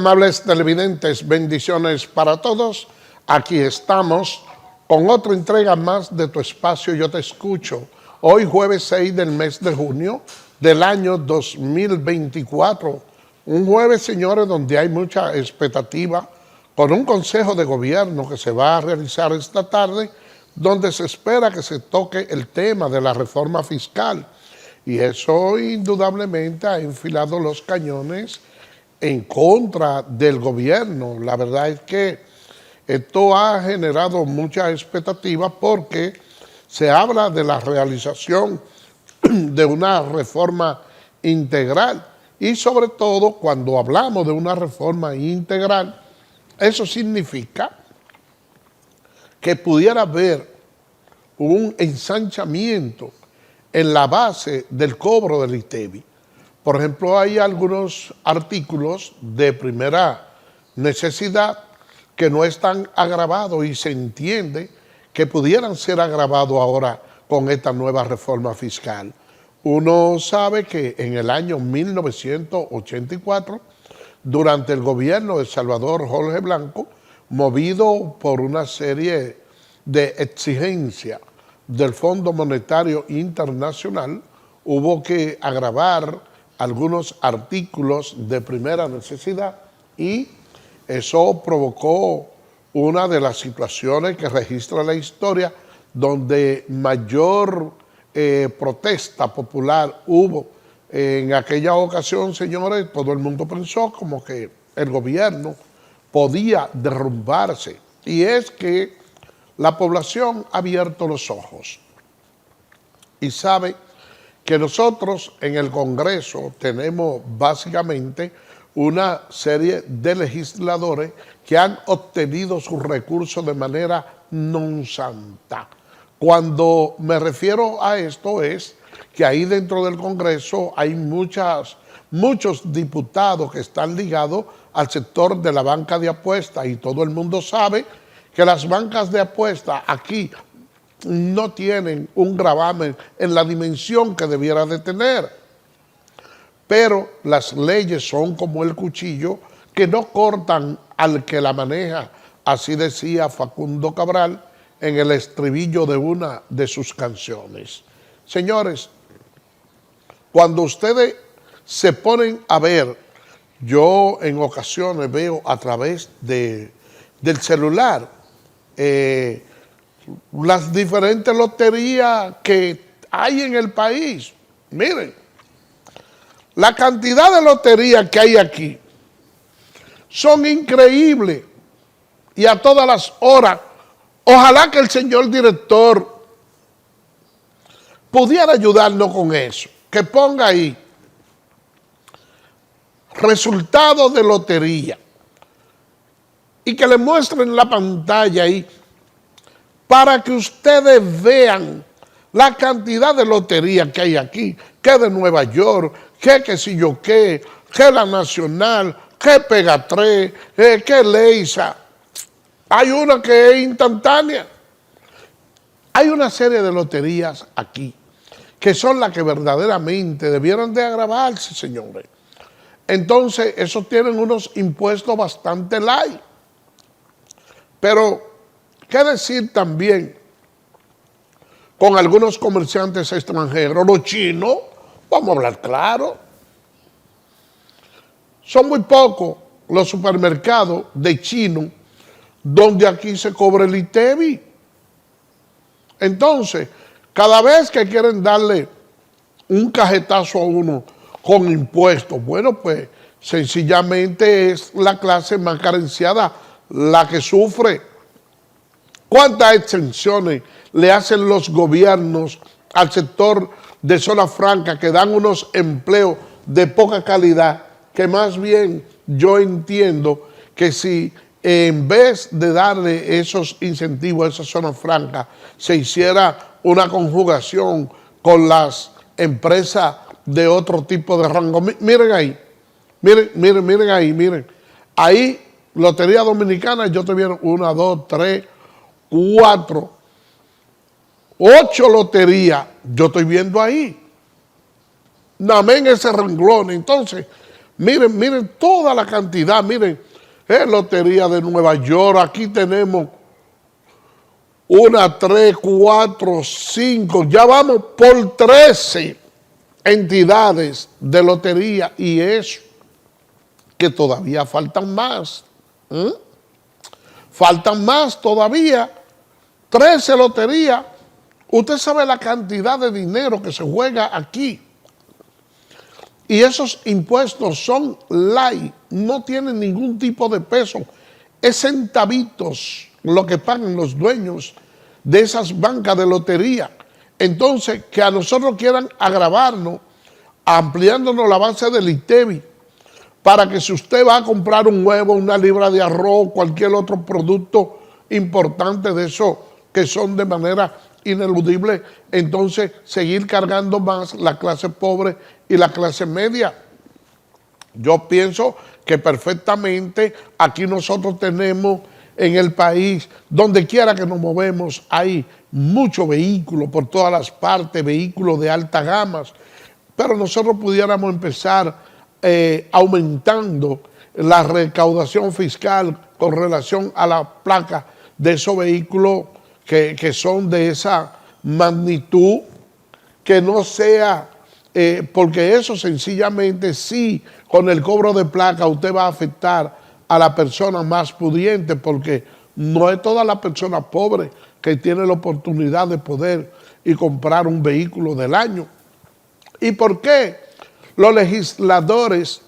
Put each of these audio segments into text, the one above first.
Amables televidentes, bendiciones para todos. Aquí estamos con otra entrega más de tu espacio Yo Te Escucho. Hoy jueves 6 del mes de junio del año 2024. Un jueves, señores, donde hay mucha expectativa con un consejo de gobierno que se va a realizar esta tarde, donde se espera que se toque el tema de la reforma fiscal. Y eso indudablemente ha enfilado los cañones en contra del gobierno. La verdad es que esto ha generado mucha expectativa porque se habla de la realización de una reforma integral y sobre todo cuando hablamos de una reforma integral, eso significa que pudiera haber un ensanchamiento en la base del cobro del ITEVI. Por ejemplo, hay algunos artículos de primera necesidad que no están agravados y se entiende que pudieran ser agravados ahora con esta nueva reforma fiscal. Uno sabe que en el año 1984, durante el gobierno de Salvador Jorge Blanco, movido por una serie de exigencias del Fondo Monetario Internacional, hubo que agravar algunos artículos de primera necesidad y eso provocó una de las situaciones que registra la historia donde mayor protesta popular hubo. En aquella ocasión, señores, todo el mundo pensó como que el gobierno podía derrumbarse y es que la población ha abierto los ojos y sabe que nosotros en el Congreso tenemos básicamente una serie de legisladores que han obtenido sus recursos de manera non santa. Cuando me refiero a esto es que ahí dentro del Congreso hay muchos diputados que están ligados al sector de la banca de apuestas y todo el mundo sabe que las bancas de apuestas aquí no tienen un gravamen en la dimensión que debiera de tener. Pero las leyes son como el cuchillo que no cortan al que la maneja. Así decía Facundo Cabral en el estribillo de una de sus canciones. Señores, cuando ustedes se ponen a ver, yo en ocasiones veo a través del celular las diferentes loterías que hay en el país. Miren, la cantidad de loterías que hay aquí son increíbles y a todas las horas. Ojalá que el señor director pudiera ayudarnos con eso, que ponga ahí resultados de lotería y que le muestren la pantalla ahí para que ustedes vean la cantidad de loterías que hay aquí, que de Nueva York, que si yo qué, que la Nacional, que Pega 3, que Leisa. Hay una que es instantánea. Hay una serie de loterías aquí que son las que verdaderamente debieran de agravarse, señores. Entonces, esos tienen unos impuestos bastante light. Pero, ¿qué decir también con algunos comerciantes extranjeros? Los chinos, vamos a hablar claro, son muy pocos los supermercados de chinos donde aquí se cobra el ITEVI. Entonces, cada vez que quieren darle un cajetazo a uno con impuestos, bueno, pues sencillamente es la clase más carenciada la que sufre. ¿Cuántas exenciones le hacen los gobiernos al sector de zona franca que dan unos empleos de poca calidad? Que más bien yo entiendo que si en vez de darle esos incentivos a esa zona franca se hiciera una conjugación con las empresas de otro tipo de rango. Miren ahí, miren ahí, miren. Ahí, Lotería Dominicana, yo te vieron 1, 2, 3, 4, 8 loterías, yo estoy viendo ahí. Dame en ese renglón. Entonces, Miren, miren toda la cantidad, miren, Lotería de Nueva York, aquí tenemos 1, 3, 4, 5, ya vamos por 13 entidades de lotería y eso, que todavía faltan más. Faltan más todavía, 13 loterías. Usted sabe la cantidad de dinero que se juega aquí. Y esos impuestos son light, no tienen ningún tipo de peso. Es centavitos lo que pagan los dueños de esas bancas de lotería. Entonces, que a nosotros quieran agravarnos, ampliándonos la base del ITEVI, para que si usted va a comprar un huevo, una libra de arroz, cualquier otro producto importante de esos que son de manera ineludible, entonces seguir cargando más la clase pobre y la clase media. Yo pienso que perfectamente aquí nosotros tenemos en el país, donde quiera que nos movemos, hay muchos vehículos por todas las partes, vehículos de alta gama, pero nosotros pudiéramos empezar aumentando la recaudación fiscal con relación a la placa de esos vehículos que son de esa magnitud, que no sea, porque eso sencillamente sí, con el cobro de placa usted va a afectar a la persona más pudiente, porque no es toda la persona pobre que tiene la oportunidad de poder y comprar un vehículo del año. ¿Y por qué los legisladores,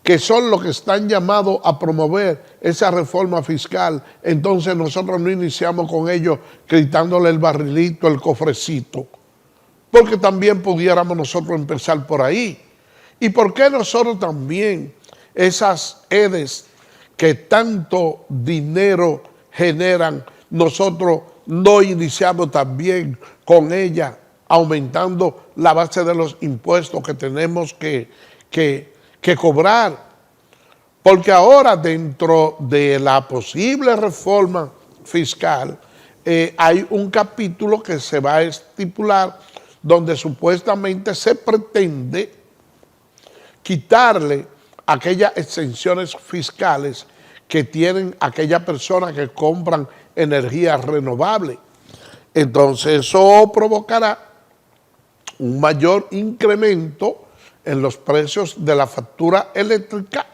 que son los que están llamados a promover esa reforma fiscal, entonces nosotros no iniciamos con ellos gritándole el barrilito, el cofrecito? Porque también pudiéramos nosotros empezar por ahí. ¿Y por qué nosotros también esas EDES que tanto dinero generan, nosotros no iniciamos también con ellas, aumentando la base de los impuestos que tenemos que cobrar? Porque ahora, dentro de la posible reforma fiscal, hay un capítulo que se va a estipular donde supuestamente se pretende quitarle aquellas exenciones fiscales que tienen aquellas personas que compran energía renovable. Entonces eso provocará un mayor incremento en los precios de la factura eléctrica,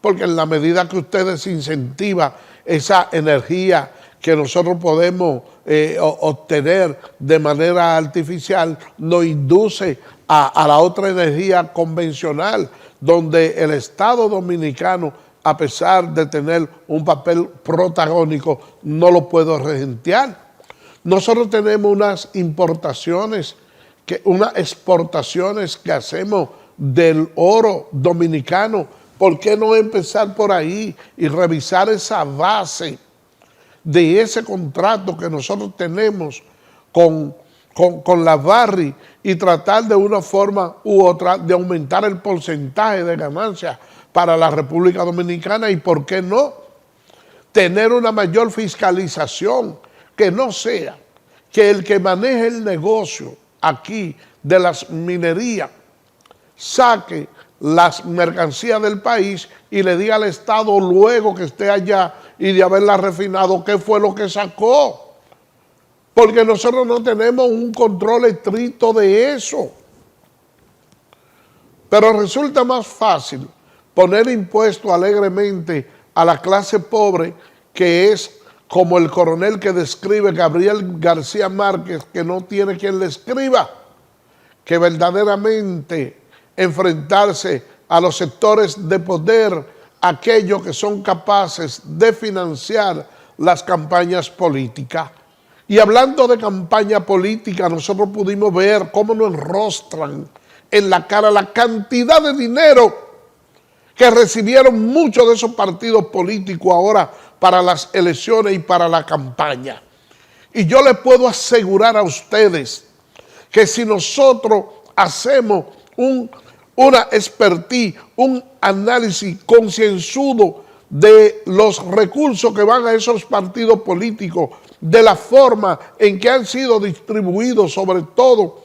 porque en la medida que usted desincentiva esa energía que nosotros podemos obtener de manera artificial, nos induce a la otra energía convencional, donde el Estado dominicano, a pesar de tener un papel protagónico, no lo puede regentear. Nosotros tenemos unas importaciones, unas exportaciones que hacemos del oro dominicano. ¿Por qué no empezar por ahí y revisar esa base de ese contrato que nosotros tenemos con la Barrick y tratar de una forma u otra de aumentar el porcentaje de ganancias para la República Dominicana? Y por qué no tener una mayor fiscalización, que no sea que el que maneje el negocio aquí de las minerías saque las mercancías del país y le diga al Estado luego que esté allá y de haberla refinado qué fue lo que sacó, porque nosotros no tenemos un control estricto de eso. Pero resulta más fácil poner impuestos alegremente a la clase pobre, que es como el coronel que describe Gabriel García Márquez, que no tiene quien le escriba, que verdaderamente enfrentarse a los sectores de poder, aquellos que son capaces de financiar las campañas políticas. Y hablando de campaña política, nosotros pudimos ver cómo nos enrostran en la cara la cantidad de dinero que recibieron muchos de esos partidos políticos ahora para las elecciones y para la campaña. Y yo les puedo asegurar a ustedes que si nosotros hacemos una expertise, un análisis concienzudo de los recursos que van a esos partidos políticos, de la forma en que han sido distribuidos, sobre todo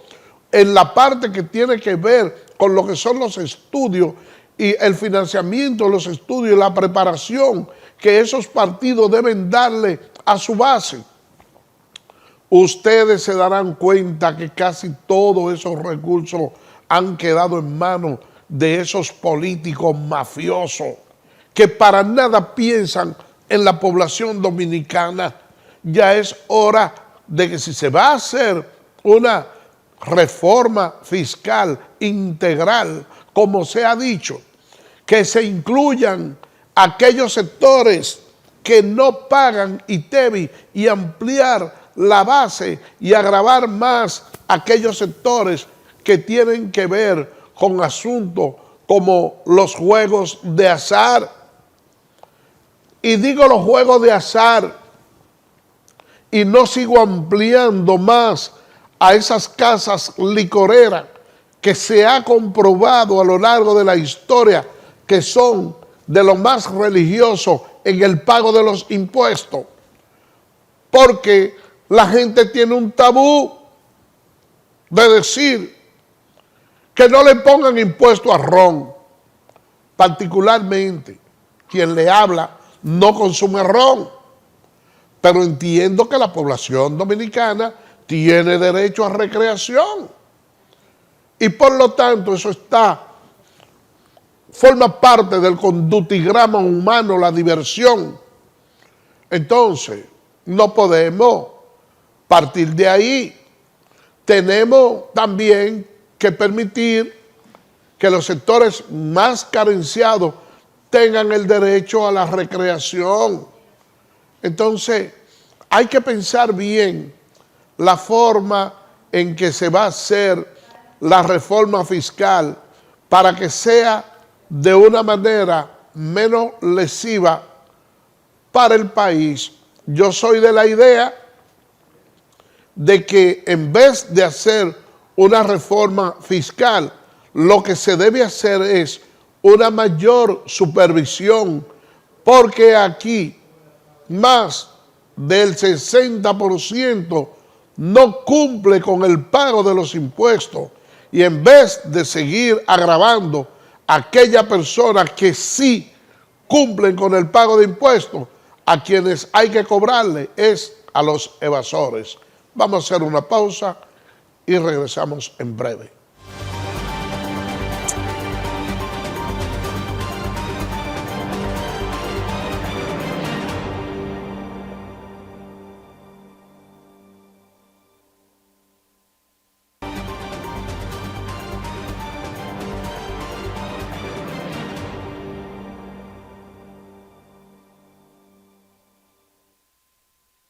en la parte que tiene que ver con lo que son los estudios y el financiamiento, los estudios, la preparación que esos partidos deben darle a su base, ustedes se darán cuenta que casi todos esos recursos han quedado en manos de esos políticos mafiosos que para nada piensan en la población dominicana. Ya es hora de que si se va a hacer una reforma fiscal integral, como se ha dicho, que se incluyan aquellos sectores que no pagan ITEVI y ampliar la base y agravar más aquellos sectores que tienen que ver con asuntos como los juegos de azar. Y digo los juegos de azar y no sigo ampliando más a esas casas licoreras que se ha comprobado a lo largo de la historia que son de lo más religioso en el pago de los impuestos, porque la gente tiene un tabú de decir que no le pongan impuesto a ron, particularmente quien le habla no consume ron, pero entiendo que la población dominicana tiene derecho a recreación y por lo tanto eso forma parte del conductigrama humano, la diversión. Entonces, no podemos partir de ahí. Tenemos también que permitir que los sectores más carenciados tengan el derecho a la recreación. Entonces, hay que pensar bien la forma en que se va a hacer la reforma fiscal para que sea de una manera menos lesiva para el país. Yo soy de la idea de que en vez de hacer una reforma fiscal, lo que se debe hacer es una mayor supervisión, porque aquí más del 60% no cumple con el pago de los impuestos, y en vez de seguir agravando a aquellas personas que sí cumplen con el pago de impuestos, a quienes hay que cobrarle es a los evasores. Vamos a hacer una pausa y regresamos en breve.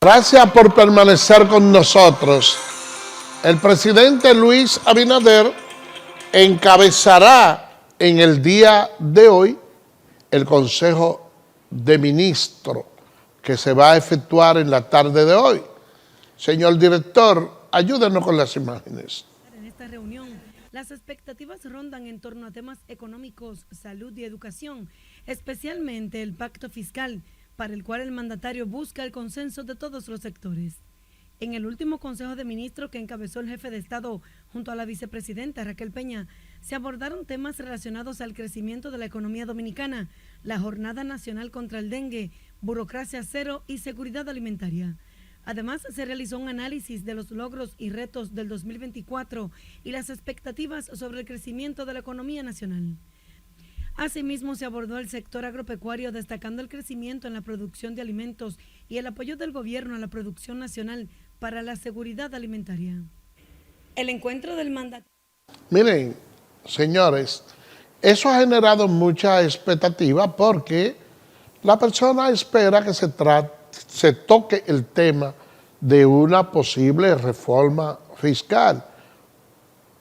Gracias por permanecer con nosotros. El presidente Luis Abinader encabezará en el día de hoy el Consejo de Ministros que se va a efectuar en la tarde de hoy. Señor director, ayúdenos con las imágenes. En esta reunión, las expectativas rondan en torno a temas económicos, salud y educación, especialmente el pacto fiscal, para el cual el mandatario busca el consenso de todos los sectores. En el último Consejo de Ministros que encabezó el jefe de Estado junto a la vicepresidenta Raquel Peña, se abordaron temas relacionados al crecimiento de la economía dominicana, la Jornada Nacional contra el Dengue, burocracia cero y seguridad alimentaria. Además, se realizó un análisis de los logros y retos del 2024 y las expectativas sobre el crecimiento de la economía nacional. Asimismo, se abordó el sector agropecuario, destacando el crecimiento en la producción de alimentos y el apoyo del gobierno a la producción nacional para la seguridad alimentaria. El encuentro del mandatario. Miren, señores, eso ha generado mucha expectativa porque la persona espera que se toque el tema de una posible reforma fiscal,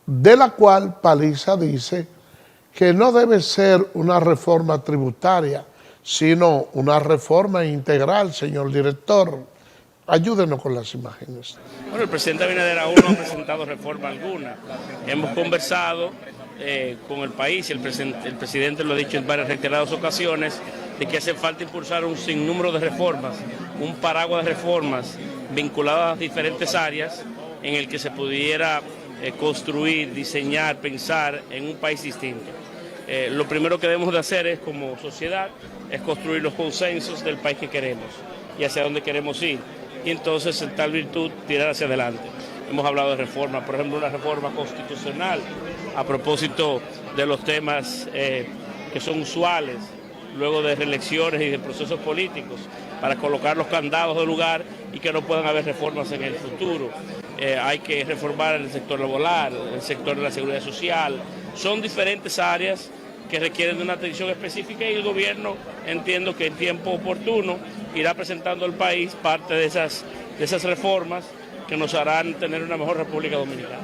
de la cual Paliza dice que no debe ser una reforma tributaria, sino una reforma integral, señor director. Ayúdenos con las imágenes. Bueno, el presidente Abinader aún no ha presentado reforma alguna. Hemos conversado con el país y el presidente lo ha dicho en varias reiteradas ocasiones de que hace falta impulsar un sinnúmero de reformas, un paraguas de reformas vinculadas a diferentes áreas en el que se pudiera construir, diseñar, pensar en un país distinto. Lo primero que debemos de hacer es, como sociedad, es construir los consensos del país que queremos y hacia dónde queremos ir. Y entonces, en tal virtud, tirar hacia adelante. Hemos hablado de reformas, por ejemplo, una reforma constitucional a propósito de los temas que son usuales luego de reelecciones y de procesos políticos, para colocar los candados del lugar y que no puedan haber reformas en el futuro. Hay que reformar el sector laboral, el sector de la seguridad social. Son diferentes áreas que requieren de una atención específica y el gobierno, entiendo que en tiempo oportuno, irá presentando al país parte de esas reformas que nos harán tener una mejor República Dominicana.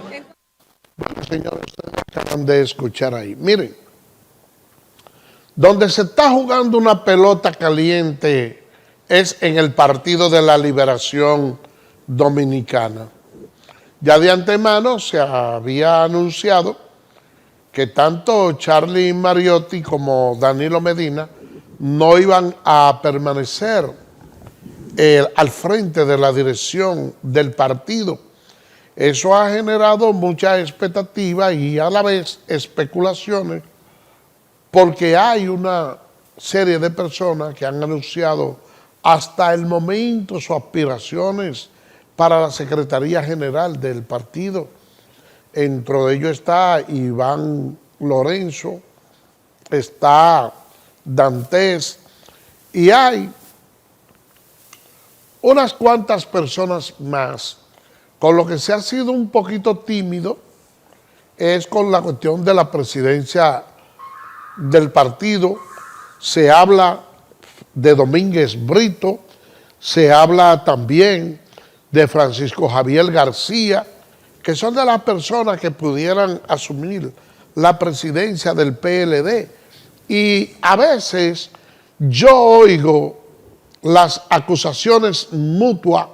Bueno, señores, ustedes acaban de escuchar ahí. Miren, donde se está jugando una pelota caliente es en el Partido de la Liberación Dominicana. Ya de antemano se había anunciado que tanto Charlie Mariotti como Danilo Medina no iban a permanecer al frente de la dirección del partido. Eso ha generado mucha expectativa y a la vez especulaciones, porque hay una serie de personas que han anunciado hasta el momento sus aspiraciones para la Secretaría General del partido. Dentro de ellos está Iván Lorenzo, está Dantes, y hay unas cuantas personas más. Con lo que se ha sido un poquito tímido es con la cuestión de la presidencia del partido. Se habla de Domínguez Brito, se habla también de Francisco Javier García, que son de las personas que pudieran asumir la presidencia del PLD. Y a veces yo oigo las acusaciones mutuas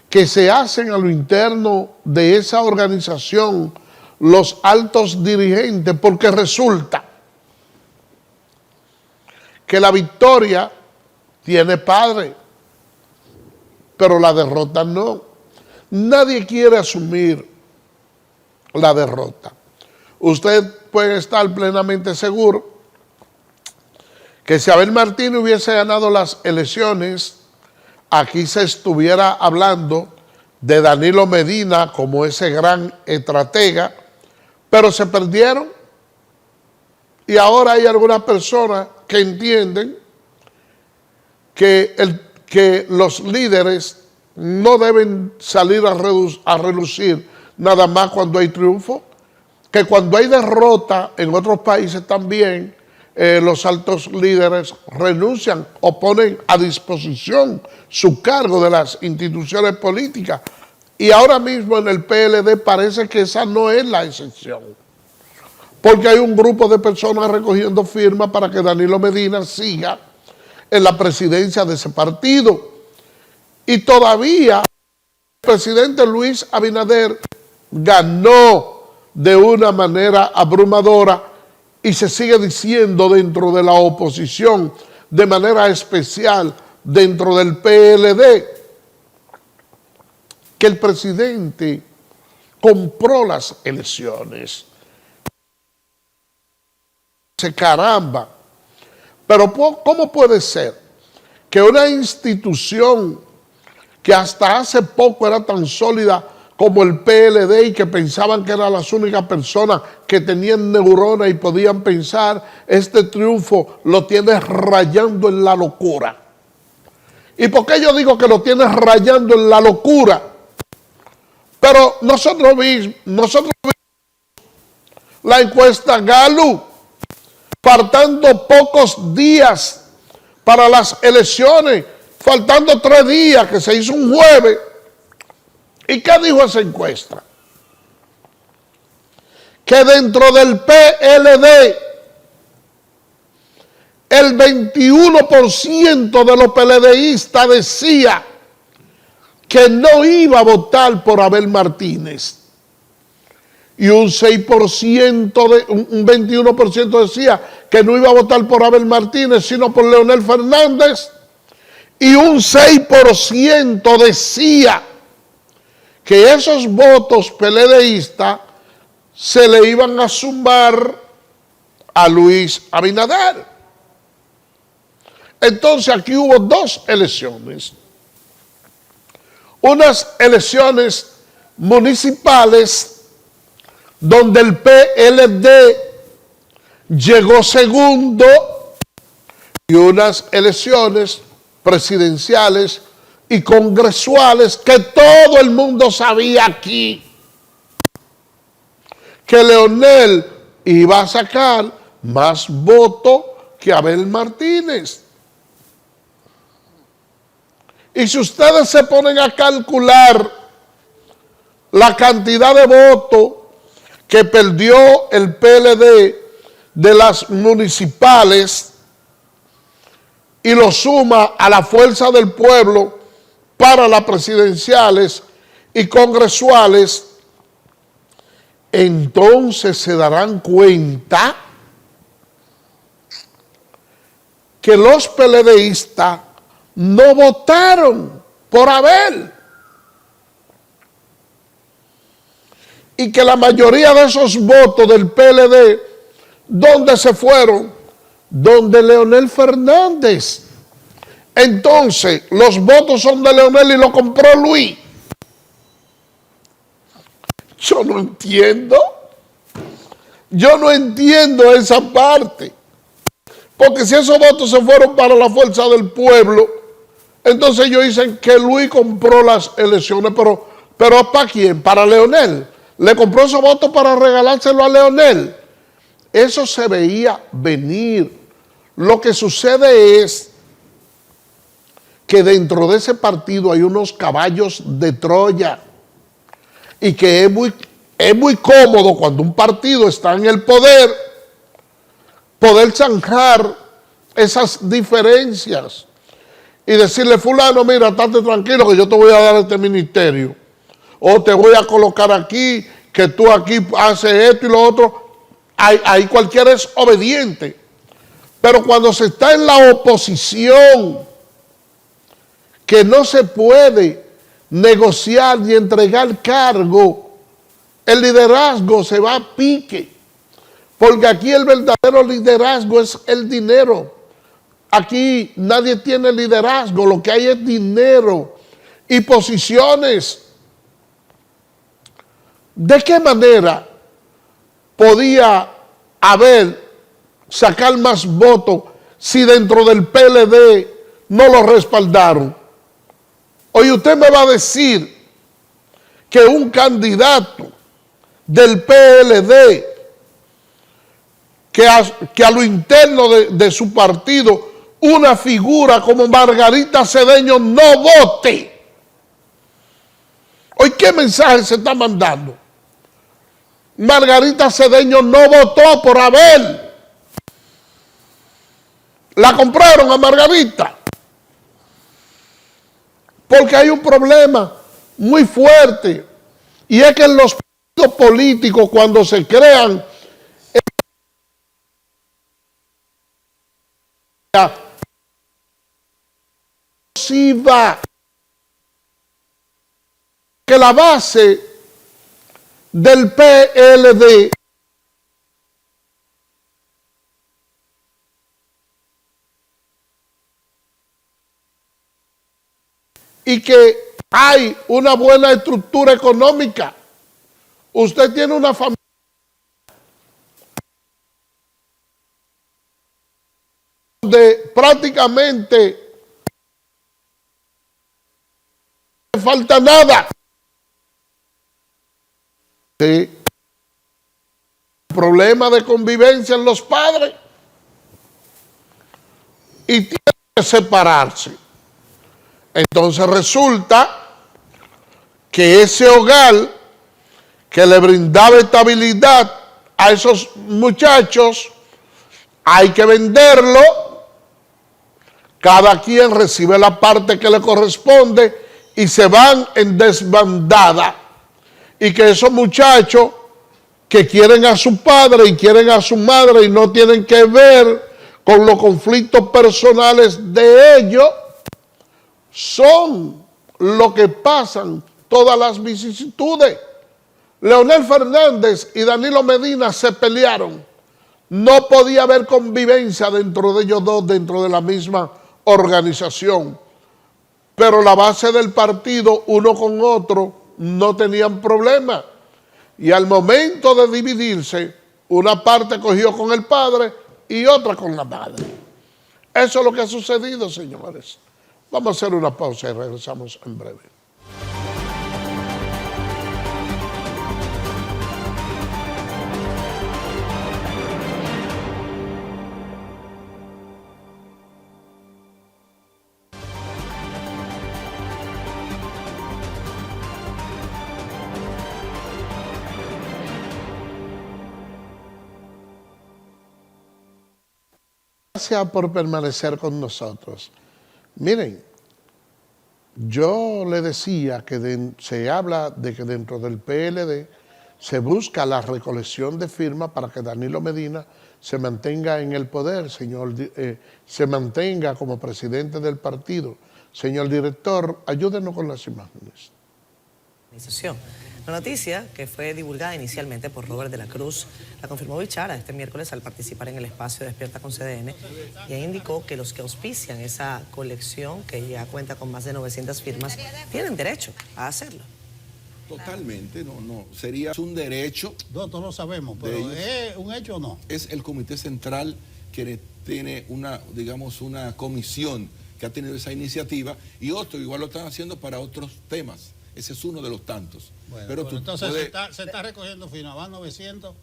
que se hacen a lo interno de esa organización los altos dirigentes, porque resulta que la victoria tiene padre, pero la derrota no. Nadie quiere asumir la derrota. Usted puede estar plenamente seguro que si Abel Martínez hubiese ganado las elecciones, aquí se estuviera hablando de Danilo Medina como ese gran estratega, pero se perdieron y ahora hay algunas personas que entienden que los líderes no deben salir a relucir nada más cuando hay triunfo, que cuando hay derrota en otros países también los altos líderes renuncian o ponen a disposición su cargo de las instituciones políticas. Y ahora mismo en el PLD parece que esa no es la excepción, porque hay un grupo de personas recogiendo firmas para que Danilo Medina siga en la presidencia de ese partido. Y todavía el presidente Luis Abinader ganó de una manera abrumadora y se sigue diciendo dentro de la oposición, de manera especial dentro del PLD, que el presidente compró las elecciones. Caramba, pero ¿cómo puede ser que una institución que hasta hace poco era tan sólida como el PLD y que pensaban que eran las únicas personas que tenían neuronas y podían pensar, este triunfo lo tiene rayando en la locura? ¿Y por qué yo digo que lo tiene rayando en la locura? Pero nosotros vimos la encuesta Gallup, faltando pocos días para las elecciones, faltando 3 días, que se hizo un jueves. ¿Y qué dijo esa encuesta? Que dentro del PLD, el 21% de los PLDistas decía que no iba a votar por Abel Martínez. Y un 21% decía que no iba a votar por Abel Martínez, sino por Leonel Fernández. Y un 6% decía que esos votos PLDistas se le iban a sumar a Luis Abinader. Entonces aquí hubo dos elecciones. Unas elecciones municipales donde el PLD llegó segundo y unas elecciones presidenciales y congresuales que todo el mundo sabía aquí que Leonel iba a sacar más votos que Abel Martínez. Y si ustedes se ponen a calcular la cantidad de votos que perdió el PLD de las municipales y lo suma a la fuerza del pueblo para las presidenciales y congresuales, entonces se darán cuenta que los PLDistas no votaron por Abel y que la mayoría de esos votos del PLD, ¿dónde se fueron? Donde Leonel Fernández. Entonces, los votos son de Leonel y lo compró Luis. Yo no entiendo esa parte. Porque si esos votos se fueron para la fuerza del pueblo, entonces ellos dicen que Luis compró las elecciones, pero ¿para quién? Para Leonel. Le compró esos votos para regalárselo a Leonel. Eso se veía venir. Lo que sucede es que dentro de ese partido hay unos caballos de Troya y que es muy cómodo cuando un partido está en el poder zanjar esas diferencias y decirle, fulano, mira, estate tranquilo que yo te voy a dar este ministerio, o te voy a colocar aquí, que tú aquí haces esto y lo otro. Ahí cualquiera es obediente. Pero cuando se está en la oposición, que no se puede negociar ni entregar cargo, el liderazgo se va a pique. Porque aquí el verdadero liderazgo es el dinero. Aquí nadie tiene liderazgo, lo que hay es dinero y posiciones. ¿De qué manera podía haber sacar más votos si dentro del PLD no lo respaldaron? Oye, usted me va a decir que un candidato del PLD que a lo interno de su partido, una figura como Margarita Cedeño no vote. Oye, ¿qué mensaje se está mandando? Margarita Cedeño no votó por Abel. La compraron a Margarita. Porque hay un problema muy fuerte. Y es que en los partidos políticos, cuando se crean que la base del PLD y que hay una buena estructura económica. Usted tiene una familia donde prácticamente no falta nada. Sí. Problema de convivencia en los padres y tienen que separarse. Entonces resulta que ese hogar que le brindaba estabilidad a esos muchachos hay que venderlo. Cada quien recibe la parte que le corresponde y se van en desbandada. Y que esos muchachos que quieren a su padre y quieren a su madre y no tienen que ver con los conflictos personales de ellos, son lo que pasan todas las vicisitudes. Leonel Fernández y Danilo Medina se pelearon. No podía haber convivencia dentro de ellos dos, dentro de la misma organización. Pero la base del partido, uno con otro, no tenían problema. Y al momento de dividirse, una parte cogió con el padre y otra con la madre. Eso es lo que ha sucedido, señores. Vamos a hacer una pausa y regresamos en breve. Gracias por permanecer con nosotros. Miren, yo le decía que se habla de que dentro del PLD se busca la recolección de firmas para que Danilo Medina se mantenga en el poder, se mantenga como presidente del partido. Señor director, ayúdenos con las imágenes. La noticia, que fue divulgada inicialmente por Robert de la Cruz, la confirmó Bichara este miércoles al participar en el espacio Despierta con CDN, y ahí indicó que los que auspician esa colección, que ya cuenta con más de 900 firmas, tienen derecho a hacerlo. Totalmente, sería un derecho. No, todos lo sabemos, pero ¿es un hecho o no? Es el Comité Central que tiene una comisión que ha tenido esa iniciativa, y otro igual lo están haciendo para otros temas. Ese es uno de los tantos. Bueno, pero entonces se está recogiendo firmas, van 900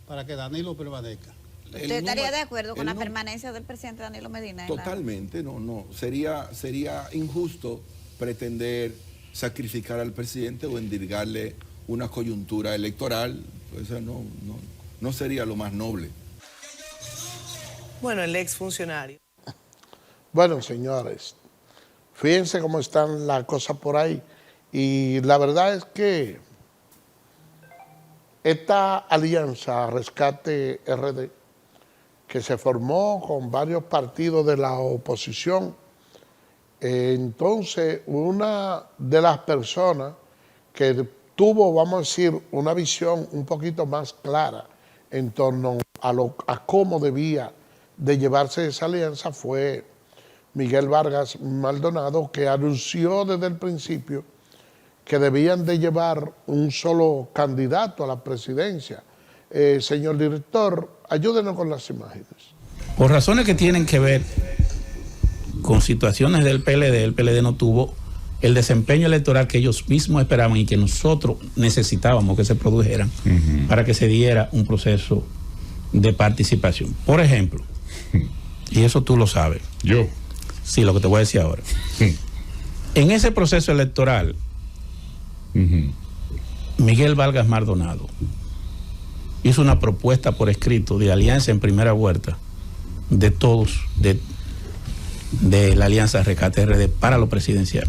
para que Danilo permanezca. ¿Usted estaría de acuerdo con la permanencia del presidente Danilo Medina? Totalmente, sería injusto pretender sacrificar al presidente o endilgarle una coyuntura electoral. Pues no sería lo más noble. Bueno, el exfuncionario. Bueno, señores, fíjense cómo están las cosas por ahí. Y la verdad es que esta alianza Rescate RD, que se formó con varios partidos de la oposición, entonces una de las personas que tuvo, vamos a decir, una visión un poquito más clara en torno a cómo debía de llevarse esa alianza fue Miguel Vargas Maldonado, que anunció desde el principio que debían de llevar un solo candidato a la presidencia. Señor director, ayúdenos con las imágenes. Por razones que tienen que ver con situaciones del PLD, el PLD no tuvo el desempeño electoral que ellos mismos esperaban y que nosotros necesitábamos que se produjeran para que se diera un proceso de participación. Por ejemplo, y eso tú lo sabes. ¿Yo? Sí, lo que te voy a decir ahora. En ese proceso electoral, Miguel Vargas Maldonado hizo una propuesta por escrito de alianza en primera vuelta de todos, de la alianza Rescate RD para lo presidencial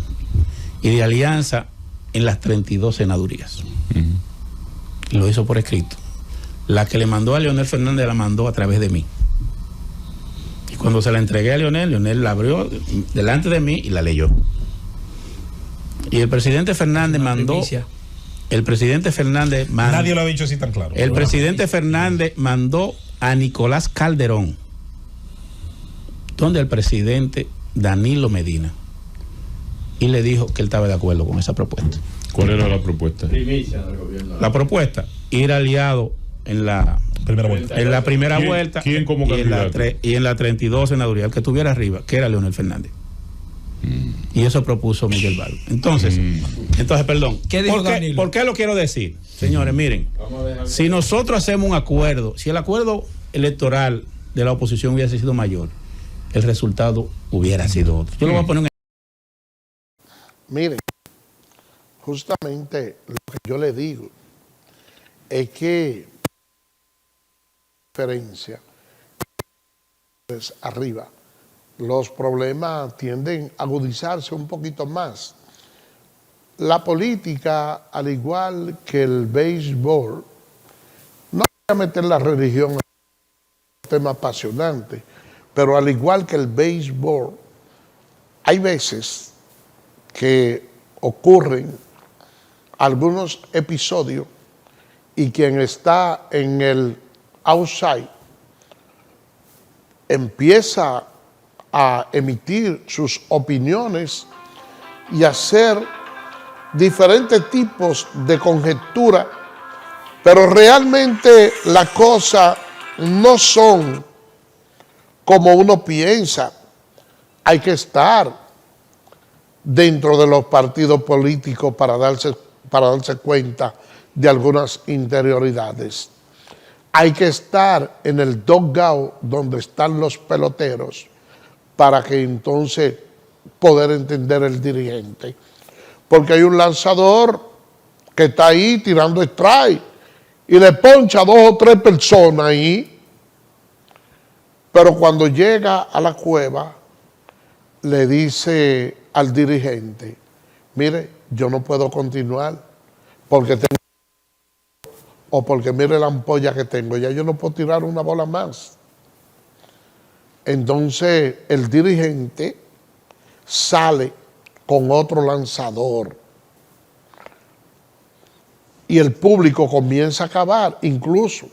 y de alianza en las 32 senadurías. Lo hizo por escrito. La que le mandó a Leonel Fernández la mandó a través de mí. Y cuando se la entregué a Leonel la abrió delante de mí y la leyó. Y el presidente Fernández mandó. El presidente Fernández mandó. Nadie lo ha dicho así tan claro. El presidente Fernández mandó a Nicolás Calderón, donde el presidente Danilo Medina, y le dijo que él estaba de acuerdo con esa propuesta. ¿Cuál era la propuesta? La propuesta, ir aliado en la primera vuelta. En la primera vuelta. ¿Quién como candidato? Y en la 32 senaduría, el que estuviera arriba, que era Leonel Fernández. Y eso propuso Miguel Vargas. Entonces, perdón. ¿Por qué lo quiero decir? Señores, miren, si nosotros hacemos un acuerdo, si el acuerdo electoral de la oposición hubiese sido mayor, el resultado hubiera sido otro. Yo lo voy a poner un... Miren, justamente lo que yo le digo es que diferencia pues arriba los problemas tienden a agudizarse un poquito más. La política, al igual que el béisbol, no voy a meter la religión en un tema apasionante, pero al igual que el béisbol, hay veces que ocurren algunos episodios y quien está en el outside empieza a emitir sus opiniones y hacer diferentes tipos de conjetura, pero realmente las cosas no son como uno piensa. Hay que estar dentro de los partidos políticos para darse cuenta de algunas interioridades. Hay que estar en el dugout donde están los peloteros para que entonces poder entender el dirigente. Porque hay un lanzador que está ahí tirando strike y le poncha a 2 o 3 personas ahí, pero cuando llega a la cueva le dice al dirigente, mire, yo no puedo continuar porque tengo, o porque mire la ampolla que tengo, ya yo no puedo tirar una bola más. Entonces el dirigente sale con otro lanzador y el público comienza a acabar, incluso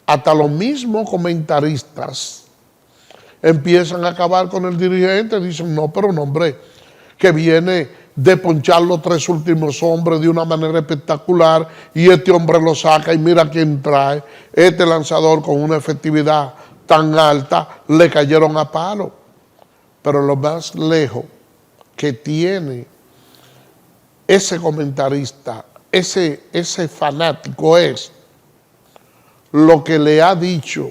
hasta los mismos comentaristas empiezan a acabar con el dirigente, dicen, no, pero no, hombre, que viene de ponchar los 3 últimos hombres de una manera espectacular y este hombre lo saca y mira quién trae, este lanzador con una efectividad tan alta, le cayeron a palo. Pero lo más lejos que tiene ese comentarista, ese fanático es lo que le ha dicho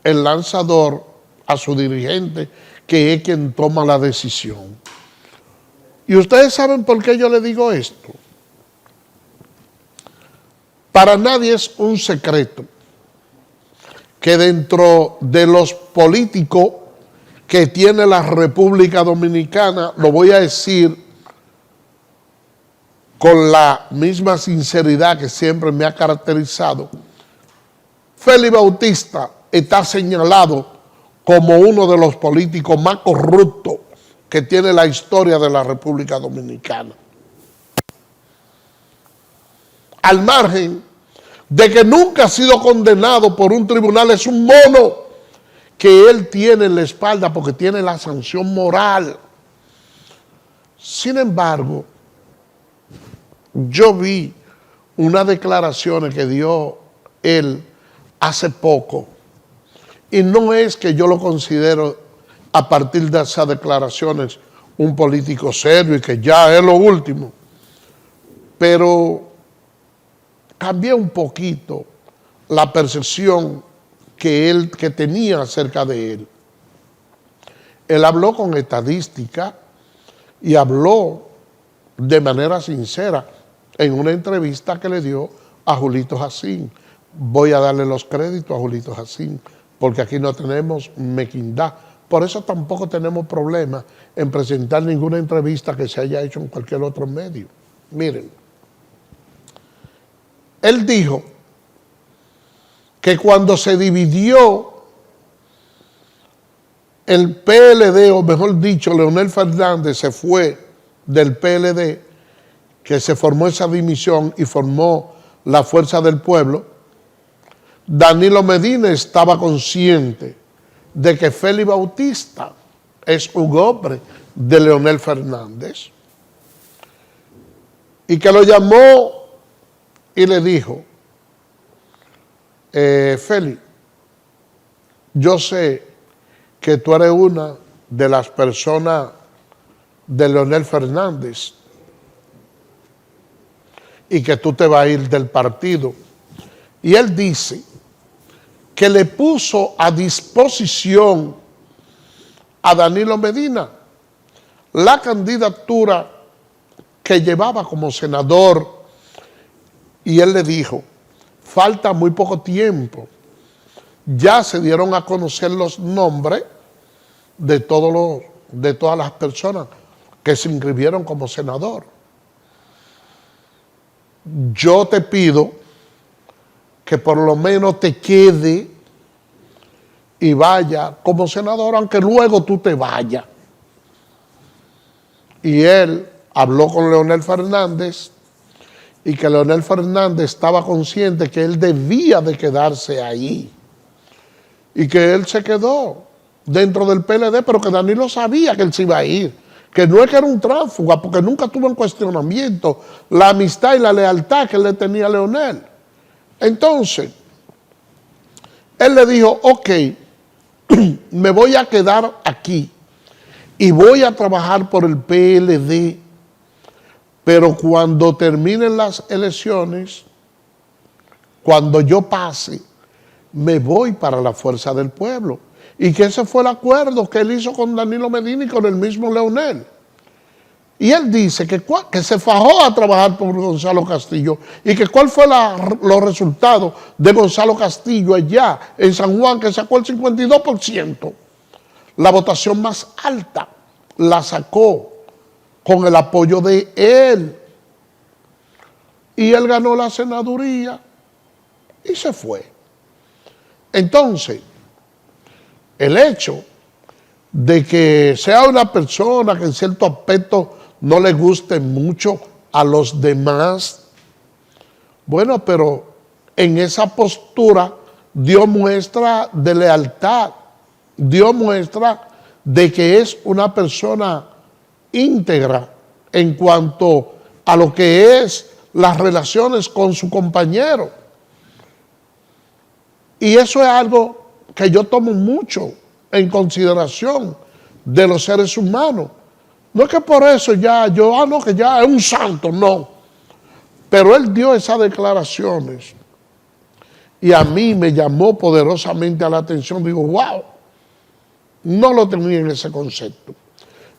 el lanzador a su dirigente, que es quien toma la decisión. Y ustedes saben por qué yo le digo esto. Para nadie es un secreto que dentro de los políticos que tiene la República Dominicana, lo voy a decir con la misma sinceridad que siempre me ha caracterizado, Félix Bautista está señalado como uno de los políticos más corruptos que tiene la historia de la República Dominicana. Al margen de que nunca ha sido condenado por un tribunal, es un mono que él tiene en la espalda porque tiene la sanción moral. Sin embargo, yo vi unas declaraciones que dio él hace poco, y no es que yo lo considero a partir de esas declaraciones un político serio y que ya es lo último, pero cambié un poquito la percepción que tenía acerca de él. Él habló con estadística y habló de manera sincera en una entrevista que le dio a Julito Jacín. Voy a darle los créditos a Julito Jacín, porque aquí no tenemos mequindad. Por eso tampoco tenemos problema en presentar ninguna entrevista que se haya hecho en cualquier otro medio. Miren, él dijo que cuando se dividió el PLD, o mejor dicho, Leonel Fernández se fue del PLD, que se formó esa dimisión y formó la Fuerza del Pueblo, Danilo Medina estaba consciente de que Félix Bautista es un hombre de Leonel Fernández y que lo llamó y le dijo, Félix, yo sé que tú eres una de las personas de Leonel Fernández y que tú te vas a ir del partido. Y él dice que le puso a disposición a Danilo Medina la candidatura que llevaba como senador, y él le dijo, falta muy poco tiempo, ya se dieron a conocer los nombres de todas las personas que se inscribieron como senador. Yo te pido que por lo menos te quede y vaya como senador, aunque luego tú te vayas. Y él habló con Leonel Fernández y que Leonel Fernández estaba consciente que él debía de quedarse ahí. y que él se quedó dentro del PLD, pero que Danilo sabía que él se iba a ir, que no es que era un tránsfuga, porque nunca tuvo en cuestionamiento la amistad y la lealtad que él le tenía a Leonel. Entonces, él le dijo, ok, me voy a quedar aquí y voy a trabajar por el PLD, pero cuando terminen las elecciones, cuando yo pase, me voy para la Fuerza del Pueblo. Y que ese fue el acuerdo que él hizo con Danilo Medina y con el mismo Leonel. Y él dice que se fajó a trabajar por Gonzalo Castillo y que cuál fue los resultados de Gonzalo Castillo allá en San Juan, que sacó el 52%. La votación más alta la sacó con el apoyo de él. Y él ganó la senaduría y se fue. Entonces, el hecho de que sea una persona que en cierto aspecto no le guste mucho a los demás, bueno, pero en esa postura dio muestra de lealtad, dio muestra de que es una persona íntegra en cuanto a lo que es las relaciones con su compañero. Y eso es algo que yo tomo mucho en consideración de los seres humanos. No es que por eso ya no, que ya es un santo, no. Pero él dio esas declaraciones y a mí me llamó poderosamente a la atención. Digo, wow, no lo tenía en ese concepto.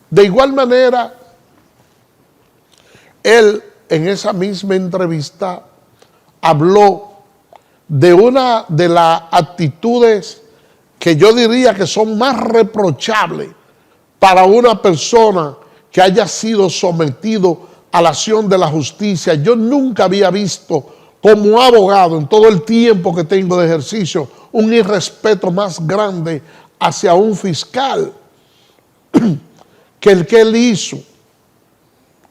De igual manera, él en esa misma entrevista habló de una de las actitudes que yo diría que son más reprochables para una persona que haya sido sometido a la acción de la justicia. Yo nunca había visto como abogado en todo el tiempo que tengo de ejercicio un irrespeto más grande hacia un fiscal que el que él hizo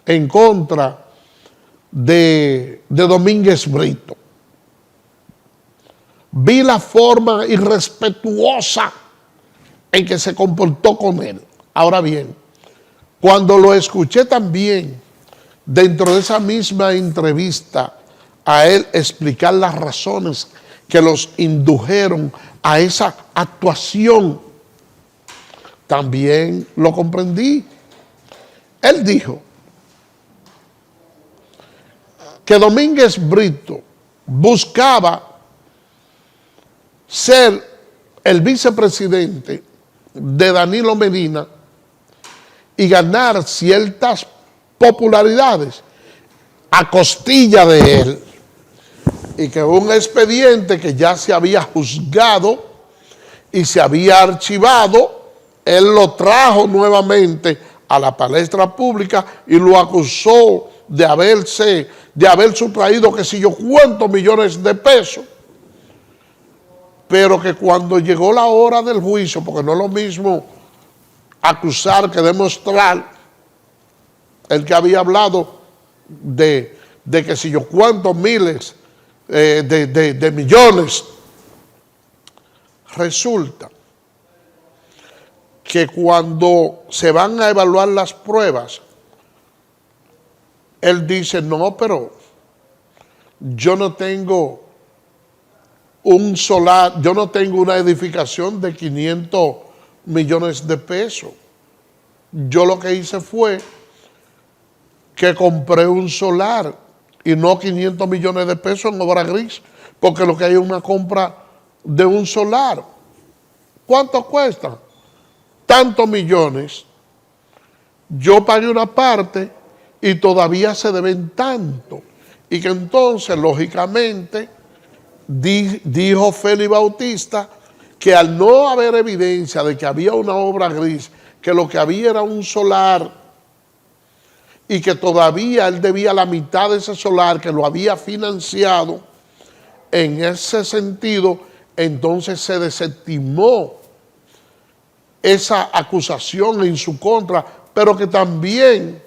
en contra de Domínguez Brito. Vi la forma irrespetuosa en que se comportó con él. Ahora bien, cuando lo escuché también dentro de esa misma entrevista a él explicar las razones que los indujeron a esa actuación, también lo comprendí. Él dijo que Domínguez Brito buscaba ser el vicepresidente de Danilo Medina y ganar ciertas popularidades a costilla de él, y que un expediente que ya se había juzgado y se había archivado, él lo trajo nuevamente a la palestra pública y lo acusó de haber sustraído que si yo cuántos millones de pesos, pero que cuando llegó la hora del juicio, porque no es lo mismo acusar que demostrar, el que había hablado de que si yo cuántos miles de millones, resulta que cuando se van a evaluar las pruebas, él dice, no, pero yo no tengo un solar, yo no tengo una edificación de 500 millones de pesos. Yo lo que hice fue que compré un solar y no 500 millones de pesos en obra gris, porque lo que hay es una compra de un solar. ¿Cuánto cuesta? Tantos millones. Yo pagué una parte y todavía se deben tanto. Y que entonces, lógicamente, dijo Félix Bautista que al no haber evidencia de que había una obra gris, que lo que había era un solar y que todavía él debía la mitad de ese solar que lo había financiado, en ese sentido, entonces se desestimó esa acusación en su contra, pero que también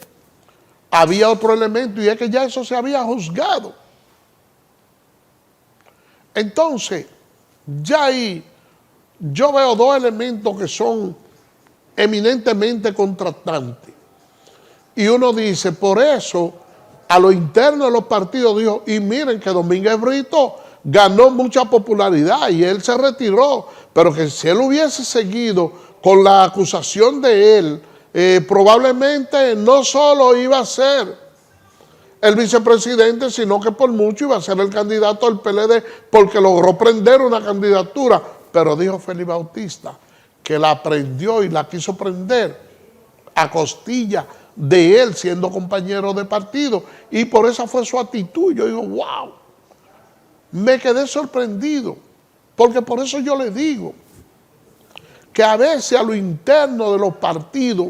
había otro elemento, y es que ya eso se había juzgado. Entonces, ya ahí yo veo dos elementos que son eminentemente contrastantes. Y uno dice, por eso, a lo interno de los partidos dijo, y miren que Domínguez Brito ganó mucha popularidad y él se retiró, pero que si él hubiese seguido con la acusación de él, probablemente no solo iba a ser el vicepresidente, sino que por mucho iba a ser el candidato del PLD, porque logró prender una candidatura. Pero dijo Félix Bautista que la prendió y la quiso prender a costilla de él siendo compañero de partido, y por esa fue su actitud. Yo digo, wow, me quedé sorprendido, porque por eso yo le digo que a veces a lo interno de los partidos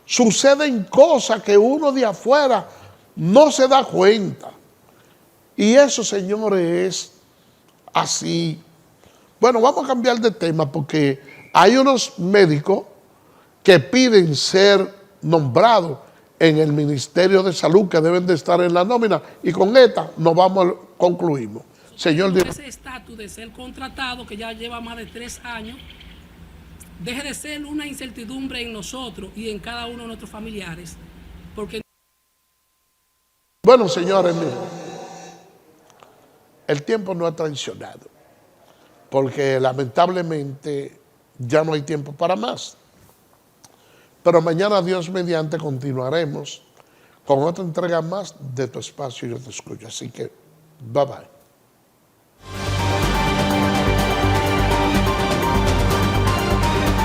suceden cosas que uno de afuera no se da cuenta. Y eso, señores, es así. Bueno, vamos a cambiar de tema porque hay unos médicos que piden ser nombrados en el Ministerio de Salud, que deben de estar en la nómina, y con esta nos vamos, concluimos. Señor director. Ese estatus de ser contratado, que ya lleva más de 3 años, deje de ser una incertidumbre en nosotros y en cada uno de nuestros familiares. Porque... Bueno, señores, miren, el tiempo no ha traicionado, porque lamentablemente ya no hay tiempo para más. Pero mañana, Dios mediante, continuaremos con otra entrega más de Tu Espacio Yo Te Escucho. Así que, bye bye.